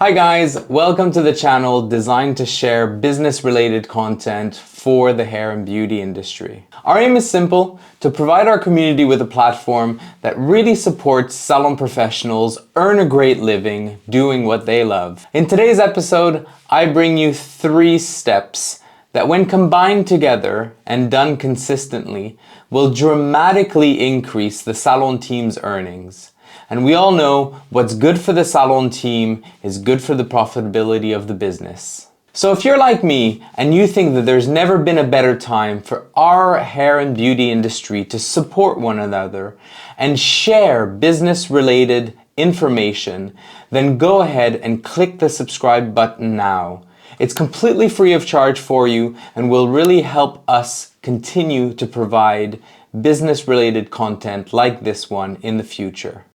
Hi guys, welcome to the channel designed to share business-related content for the hair and beauty industry. Our aim is simple: to provide our community with a platform that really supports salon professionals earn a great living doing what they love. In today's episode, I bring you 3 steps that when combined together and done consistently will dramatically increase the salon team's earnings. And we all know what's good for the salon team is good for the profitability of the business. So if you're like me and you think that there's never been a better time for our hair and beauty industry to support one another and share business-related information, then go ahead and click the subscribe button now. It's completely free of charge for you and will really help us continue to provide business-related content like this one in the future.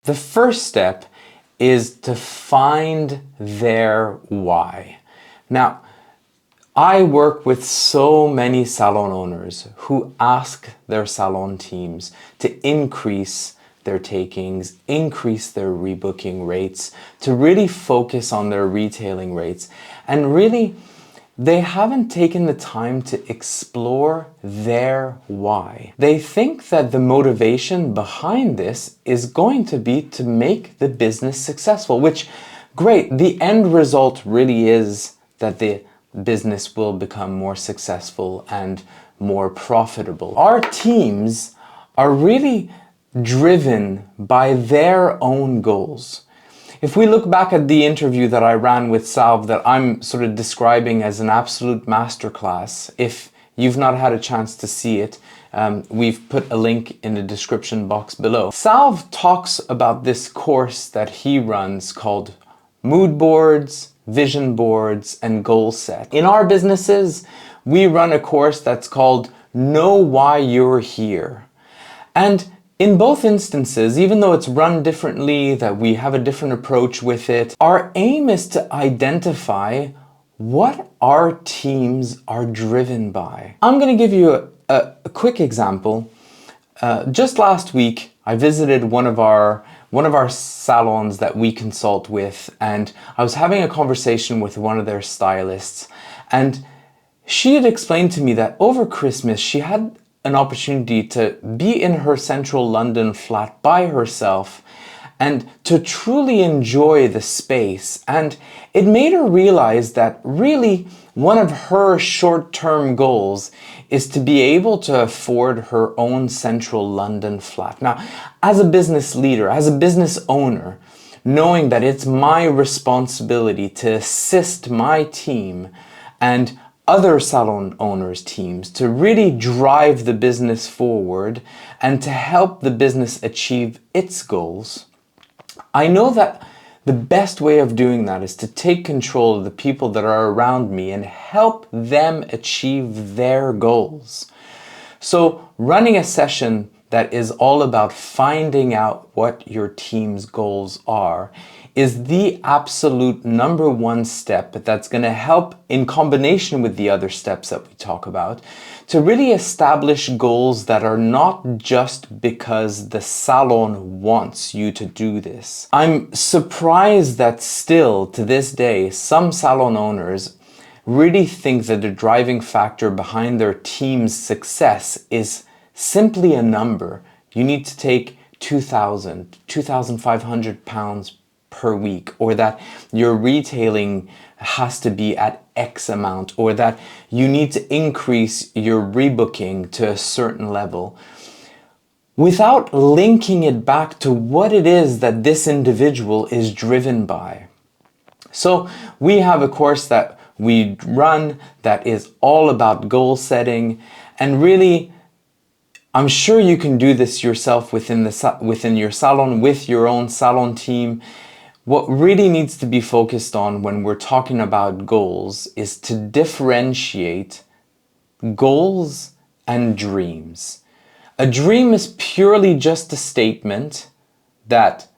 The first step is to find their why. Now, I work with so many salon owners who ask their salon teams to increase their takings, increase their rebooking rates, to really focus on their retailing rates. And really, they haven't taken the time to explore their why. They think that the motivation behind this is going to be to make the business successful, which, great, the end result really is that the business will become more successful and more profitable. Our teams are really driven by their own goals. If we look back at the interview that I ran with SALV that I'm sort of describing as an absolute masterclass, if you've not had a chance to see it, we've put a link in the description box below. SALV talks about this course that he runs called Mood Boards, Vision Boards, and Goal Set. In our businesses, we run a course that's called Know Why You're Here. And in both instances, even though it's run differently, that we have a different approach with it, our aim is to identify what our teams are driven by. I'm going to give you a quick example. Just last week, I visited one of our salons that we consult with, and I was having a conversation with one of their stylists, and she had explained to me that over Christmas she had an opportunity to be in her central London flat by herself and to truly enjoy the space. And it made her realize that really one of her short-term goals is to be able to afford her own central London flat. Now, as a business leader, as a business owner, knowing that it's my responsibility to assist my team and other salon owners' teams to really drive the business forward and to help the business achieve its goals, I know that the best way of doing that is to take control of the people that are around me and help them achieve their goals. So running a session that is all about finding out what your team's goals are is the absolute number 1 step that's going to help, in combination with the other steps that we talk about, to really establish goals that are not just because the salon wants you to do this. I'm surprised that still to this day some salon owners really think that the driving factor behind their team's success is simply a number. You need to take 2,500 pounds per week, or that your retailing has to be at X amount, or that you need to increase your rebooking to a certain level, without linking it back to what it is that this individual is driven by. So we have a course that we run that is all about goal setting, and really I'm sure you can do this yourself within your salon with your own salon team. What really needs to be focused on when we're talking about goals is to differentiate goals and dreams. A dream is purely just a statement that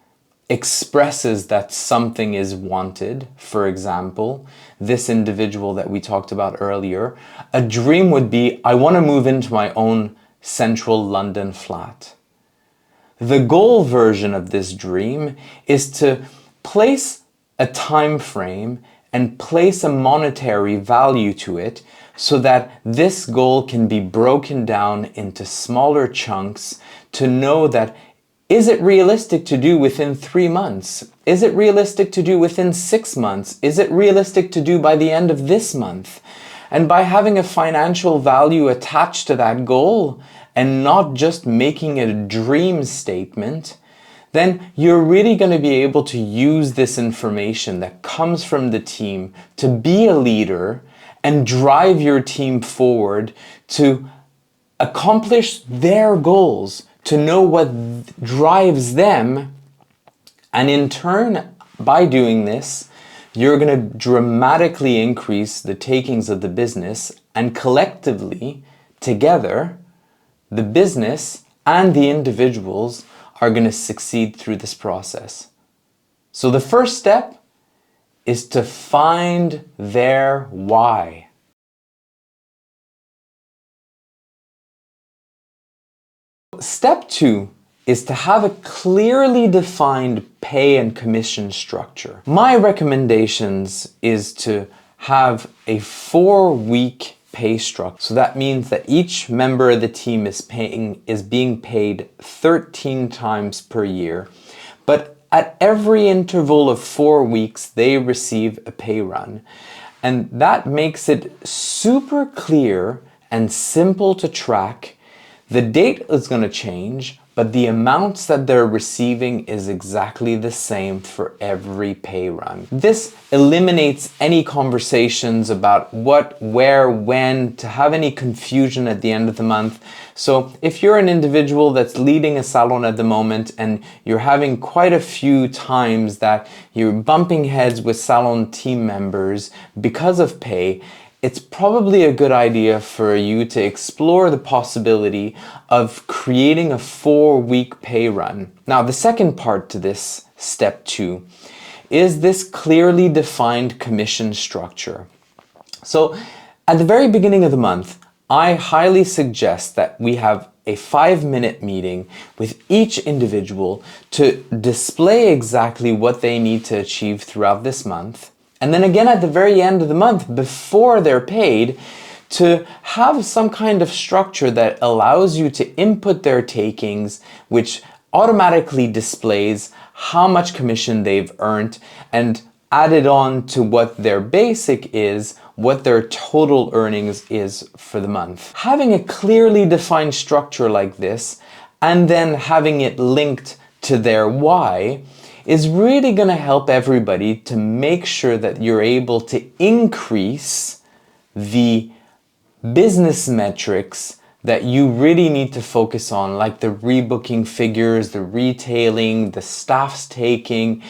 expresses that something is wanted. For example, this individual that we talked about earlier, a dream would be, I want to move into my own central London flat. The goal version of this dream is to place a time frame and place a monetary value to it so that this goal can be broken down into smaller chunks to know that, is it realistic to do within 3 months? Is it realistic to do within 6 months? Is it realistic to do by the end of this month? And by having a financial value attached to that goal and not just making it a dream statement, then you're really going to be able to use this information that comes from the team to be a leader and drive your team forward to accomplish their goals, to know what drives them. And in turn, by doing this, you're going to dramatically increase the takings of the business, and collectively, together, the business and the individuals are going to succeed through this process. So the first step is to find their why. Step 2 is to have a clearly defined pay and commission structure. My recommendations is to have a 4-week pay structure. So that means that each member of the team is being paid 13 times per year. But at every interval of 4 weeks, they receive a pay run. And that makes it super clear and simple to track. The date is going to change, but the amounts that they're receiving is exactly the same for every pay run. This eliminates any conversations about what, where, when, to have any confusion at the end of the month. So if you're an individual that's leading a salon at the moment and you're having quite a few times that you're bumping heads with salon team members because of pay, it's probably a good idea for you to explore the possibility of creating a 4-week pay run. Now, the second part to this, step 2, is this clearly defined commission structure. So at the very beginning of the month, I highly suggest that we have a 5-minute meeting with each individual to display exactly what they need to achieve throughout this month. And then again at the very end of the month, before they're paid, to have some kind of structure that allows you to input their takings, which automatically displays how much commission they've earned, and added on to what their basic is, what their total earnings is for the month. Having a clearly defined structure like this, and then having it linked to their why, is really going to help everybody to make sure that you're able to increase the business metrics that you really need to focus on, like the rebooking figures, the retailing, the staff's taking,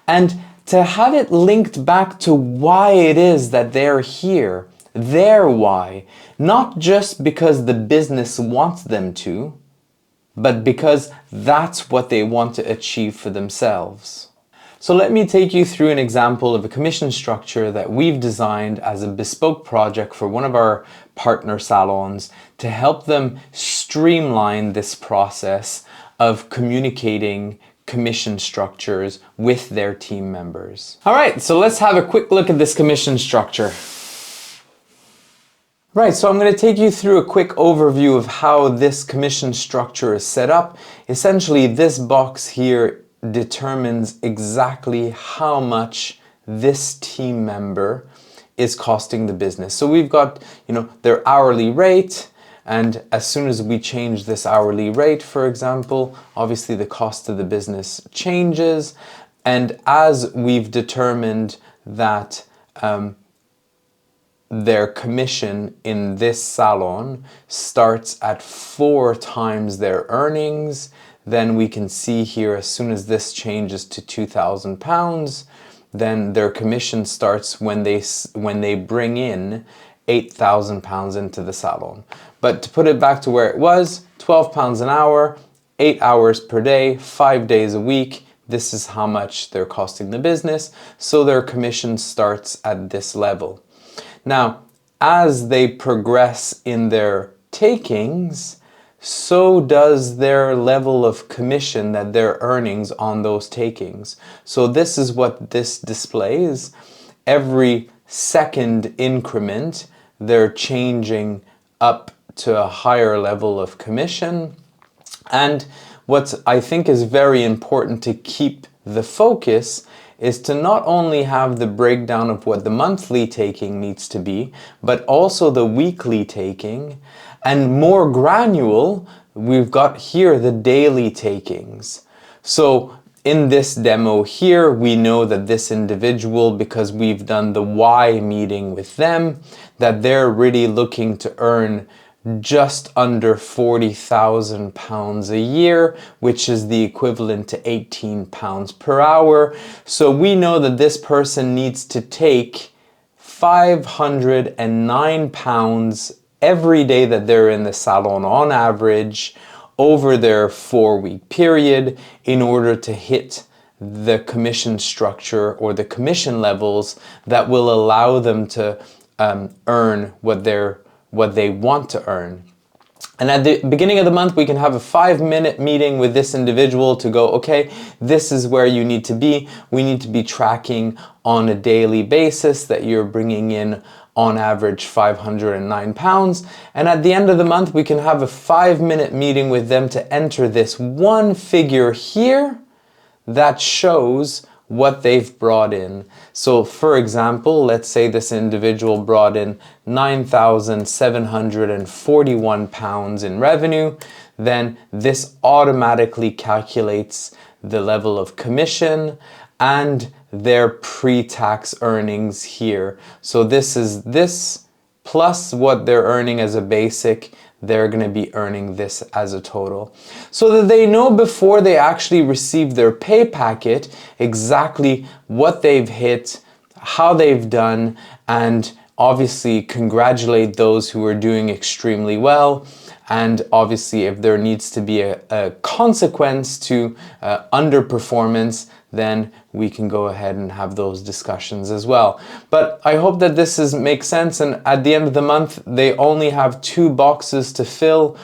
and to have it linked back to why it is that they're here, their why, not just because the business wants them to, but because that's what they want to achieve for themselves. So let me take you through an example of a commission structure that we've designed as a bespoke project for one of our partner salons to help them streamline this process of communicating commission structures with their team members. All right, so let's have a quick look at this commission structure. Right, so I'm going to take you through a quick overview of how this commission structure is set up. Essentially, this box here determines exactly how much this team member is costing the business. So we've got, their hourly rate, and as soon as we change this hourly rate, for example, obviously the cost of the business changes. And as we've determined that their commission in this salon starts at 4 times their earnings, then we can see here as soon as this changes to £2,000, then their commission starts when they bring in £8,000 into the salon. But to put it back to where it was, £12 an hour, 8 hours per day, 5 days a week, this is how much they're costing the business. So their commission starts at this level. Now, as they progress in their takings, so does their level of commission that they're earnings on those takings. So this is what this displays. Every second increment, they're changing up to a higher level of commission. And what I think is very important to keep the focus is to not only have the breakdown of what the monthly taking needs to be, but also the weekly taking, and more granular, we've got here the daily takings. So in this demo here, we know that this individual, because we've done the why meeting with them, that they're really looking to earn just under £40,000 a year, which is the equivalent to £18 per hour. So we know that this person needs to take £509 every day that they're in the salon on average over their 4-week period in order to hit the commission structure or the commission levels that will allow them to earn what they want to earn. And at the beginning of the month, we can have a 5-minute meeting with this individual to go, okay, this is where you need to be. We need to be tracking on a daily basis that you're bringing in on average £509. And at the end of the month, we can have a 5-minute meeting with them to enter this one figure here that shows what they've brought in. So for example, let's say this individual brought in £9,741 in revenue, then this automatically calculates the level of commission and their pre-tax earnings here. So this is this plus what they're earning as a basic, they're going to be earning this as a total. So that they know before they actually receive their pay packet exactly what they've hit, how they've done, and obviously congratulate those who are doing extremely well. And obviously if there needs to be a consequence to underperformance, then we can go ahead and have those discussions as well. But I hope that this makes sense, and at the end of the month, they only have 2 boxes to fill.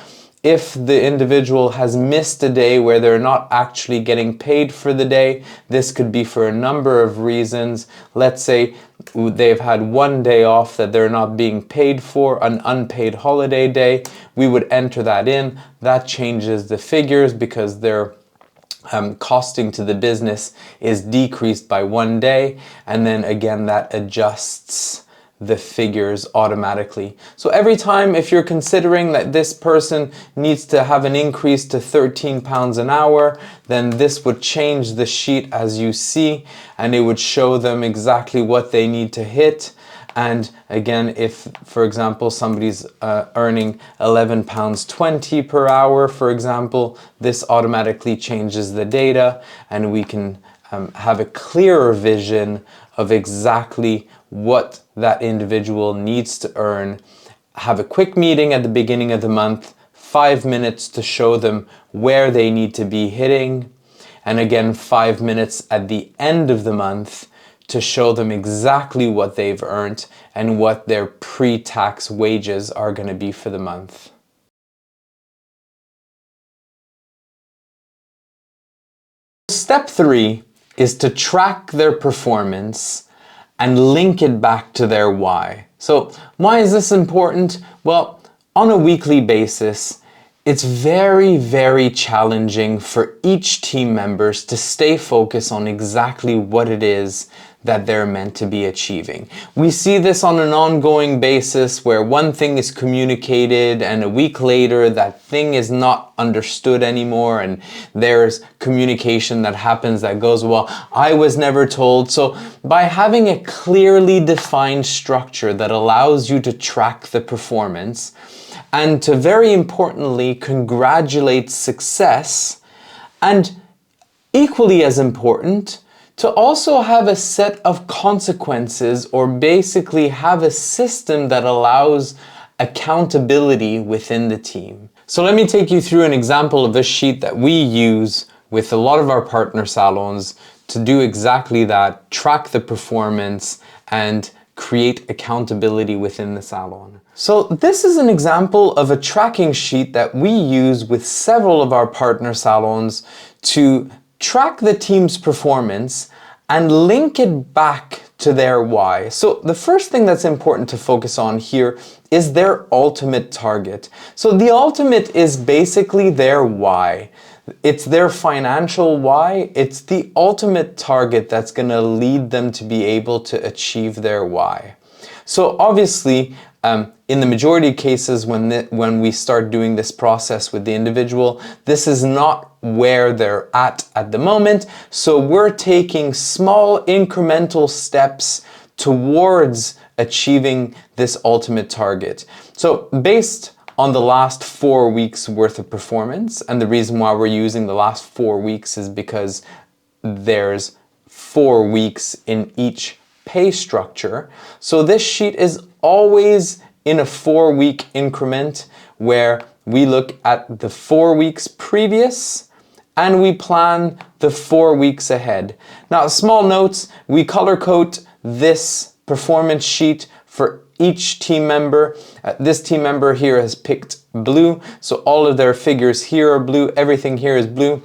If the individual has missed a day where they're not actually getting paid for the day, this could be for a number of reasons. Let's say they've had 1 day off that they're not being paid for, an unpaid holiday day. We would enter that in. That changes the figures because they're costing to the business is decreased by 1 day, and then again that adjusts the figures automatically. So every time if you're considering that this person needs to have an increase to £13 an hour, then this would change the sheet as you see, and it would show them exactly what they need to hit. And again, if, for example, somebody's earning £11.20 per hour, for example, this automatically changes the data, and we can have a clearer vision of exactly what that individual needs to earn. Have a quick meeting at the beginning of the month, 5 minutes to show them where they need to be hitting, and again 5 minutes at the end of the month to show them exactly what they've earned and what their pre-tax wages are going to be for the month. Step 3 is to track their performance and link it back to their why. So why is this important? Well, on a weekly basis, it's very, very challenging for each team members to stay focused on exactly what it is that they're meant to be achieving. We see this on an ongoing basis where one thing is communicated and a week later that thing is not understood anymore, and there's communication that happens that goes, well, I was never told. So by having a clearly defined structure that allows you to track the performance and to, very importantly, congratulate success, and equally as important, to also have a set of consequences, or basically have a system that allows accountability within the team. So let me take you through an example of a sheet that we use with a lot of our partner salons to do exactly that, track the performance and create accountability within the salon. So this is an example of a tracking sheet that we use with several of our partner salons to track the team's performance and link it back to their why. So the first thing that's important to focus on here is their ultimate target. So the ultimate is basically their why. It's their financial why. It's the ultimate target that's going to lead them to be able to achieve their why. So obviously, in the majority of cases when we start doing this process with the individual, this is not where they're at the moment. So we're taking small incremental steps towards achieving this ultimate target. So based on the last 4 weeks worth of performance, and the reason why we're using the last 4 weeks is because there's 4 weeks in each pay structure. So this sheet is always in a 4-week increment where we look at the 4 weeks previous and we plan the 4 weeks ahead. Now, small notes, we color code this performance sheet for each team member. This team member here has picked blue, so all of their figures here are blue, everything here is blue.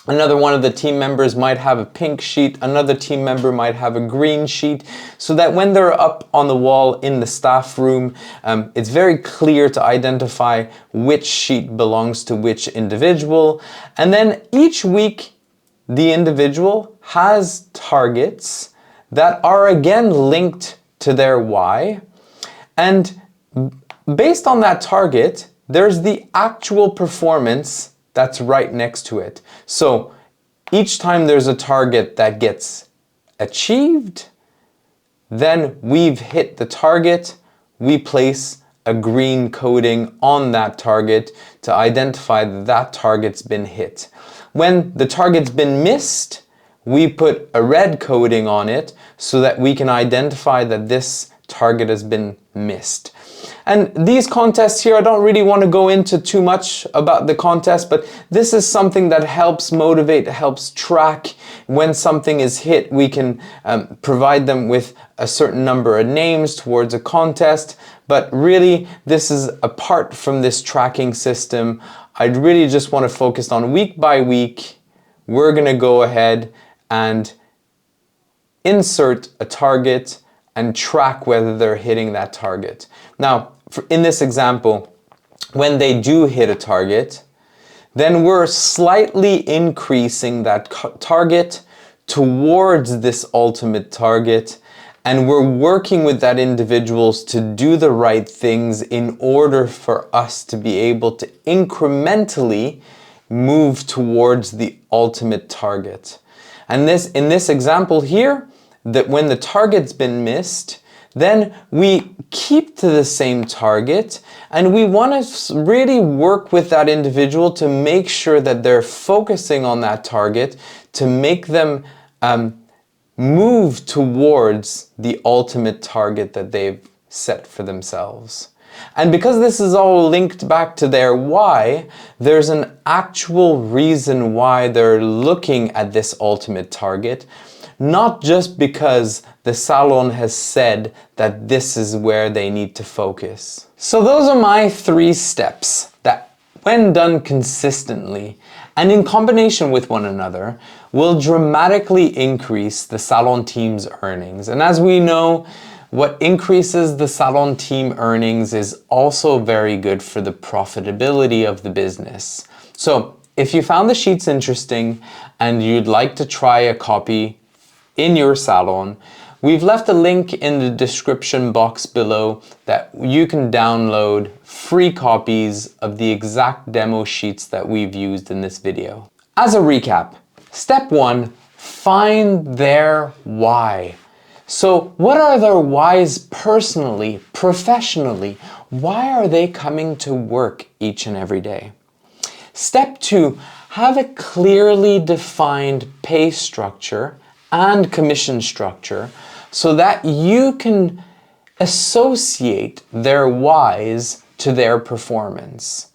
Another one of the team members might have a pink sheet, another team member might have a green sheet, so that when they're up on the wall in the staff room, it's very clear to identify which sheet belongs to which individual. And then each week, the individual has targets that are again linked to their why. And based on that target, there's the actual performance that's right next to it. So each time there's a target that gets achieved, then we've hit the target, we place a green coding on that target to identify that that target's been hit. When the target's been missed, we put a red coding on it so that we can identify that this target has been missed. And these contests here, I don't really want to go into too much about the contest, but this is something that helps motivate, helps track. When something is hit, we can provide them with a certain number of names towards a contest. But really, this is apart from this tracking system. I'd really just want to focus on week by week. We're going to go ahead and insert a target and track whether they're hitting that target. Now, in this example, when they do hit a target, then we're slightly increasing that target towards this ultimate target, and we're working with that individuals to do the right things in order for us to be able to incrementally move towards the ultimate target. And in this example here, that when the target's been missed, then we keep to the same target, and we want to really work with that individual to make sure that they're focusing on that target to make them move towards the ultimate target that they've set for themselves. And because this is all linked back to their why, there's an actual reason why they're looking at this ultimate target. Not just because the salon has said that this is where they need to focus. So those are my 3 steps that, when done consistently and in combination with one another, will dramatically increase the salon team's earnings. And as we know, what increases the salon team earnings is also very good for the profitability of the business. So if you found the sheets interesting and you'd like to try a copy in your salon, we've left a link in the description box below that you can download free copies of the exact demo sheets that we've used in this video. As a recap, step 1, find their why. So what are their whys personally, professionally? Why are they coming to work each and every day? Step 2, have a clearly defined pay structure and commission structure so that you can associate their whys to their performance.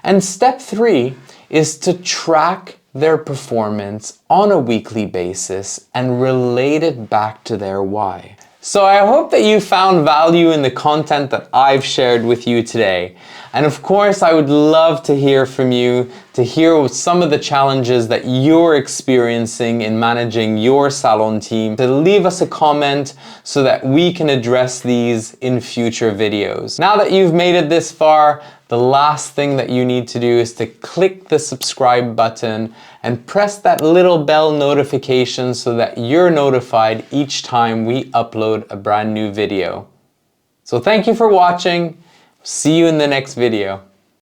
And step 3 is to track their performance on a weekly basis and relate it back to their why. So I hope that you found value in the content that I've shared with you today. And of course, I would love to hear from you, to hear some of the challenges that you're experiencing in managing your salon team, to leave us a comment so that we can address these in future videos. Now that you've made it this far, the last thing that you need to do is to click the subscribe button and press that little bell notification so that you're notified each time we upload a brand new video. So thank you for watching. See you in the next video.